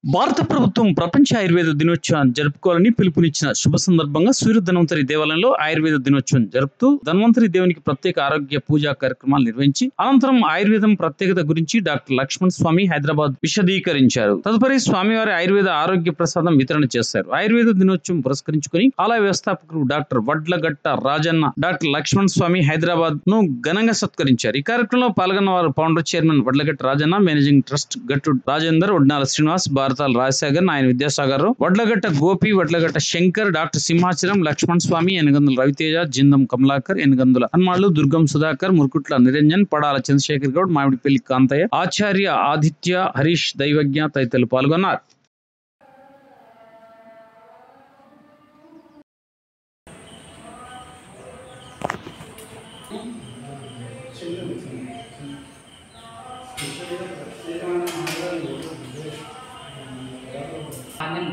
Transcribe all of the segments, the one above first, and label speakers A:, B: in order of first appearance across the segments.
A: భారత ప్రభుత్వం ప్రపంచ ఆయుర్వేద దినోత్సవాన్ని జరుపుకోవాలని పిలుపునిచ్చిన శుభ సందర్భంగా సూర్య ధన్వంతరి దేవాలయంలో ఆయుర్వేద దినోత్సవం జరుపుతూ ధన్వంతరి దేవునికి ప్రత్యేక ఆరోగ్య పూజా కార్యక్రమాలు నిర్వహించి అనంతరం ఆయుర్వేదం ప్రత్యేకత గురించి డాక్టర్ లక్ష్మణ్ స్వామి హైదరాబాద్ విశదీకరించారు. తదుపరి స్వామివారి ఆయుర్వేద ఆరోగ్య ప్రసాదం వితరణ చేశారు. ఆయుర్వేద దినోత్సవం పురస్కరించుకుని ఆలయ వ్యవస్థాపకులు డాక్టర్ వడ్లగట్ట రాజన్న డాక్టర్ లక్ష్మణ్ స్వామి హైదరాబాద్ ను ఘనంగా సత్కరించారు. ఈ కార్యక్రమంలో పాల్గొన్న వారు founder chairman Vadlagatta Rajanna, managing trust Gattu Rajender, Odnala Srinivas, Bharatala Rajasekhar, Nayana Vidyasagar, Vadlagatta Gopi, Vadlagatta Shankar, doctor Simhachalam, Laxman Swamy, Enagandula Raviteja, Jindam Kamalakar, Enagandula Hanmallu, Durgam Sudhakar, Murukutla Niranjan, Padala Chandrasekhar Goud, Mamidipalli Kantaiah, Acharya Aditya, Harish, Daivagna తదితరులు పాల్గొన్నారు.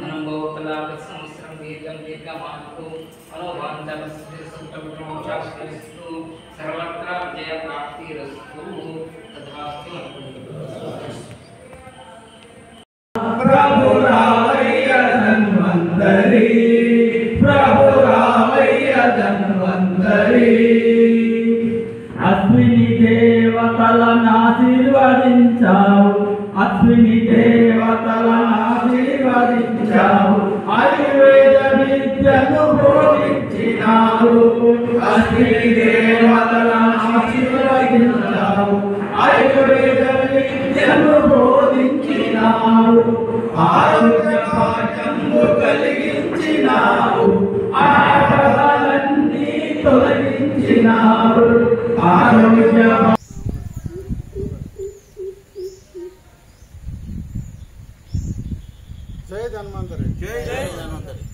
B: धनम बहुतलाभ संवत्सरं दीर्घं दीर्घमास्तु मनोवाञ्छास्तु सर्वत्र जय प्राप्तिरस्तु तथास्तु।
C: प्रभु रामయ్య ధన్వంతరి, प्रभु రామయ్య ధన్వంతరి, అశ్విని దేవతలను ఆశీర్వదించావు, అశ్విని దేవతలను ఆశీర్వదించావు, ఆయుర్వేద విద్యను బోధించినావు, అశ్విని దేవతలను ఆశీర్వదించావు, ఆయుర్వేద విద్యను బోధించినావు, ఆరోగ్య భాగ్యము కలిగించినావు, ఆపదలన్నీ తొలగించినావు, ఆరోగ్య
D: जय धन्वंतरी, जय धन्वंतरी।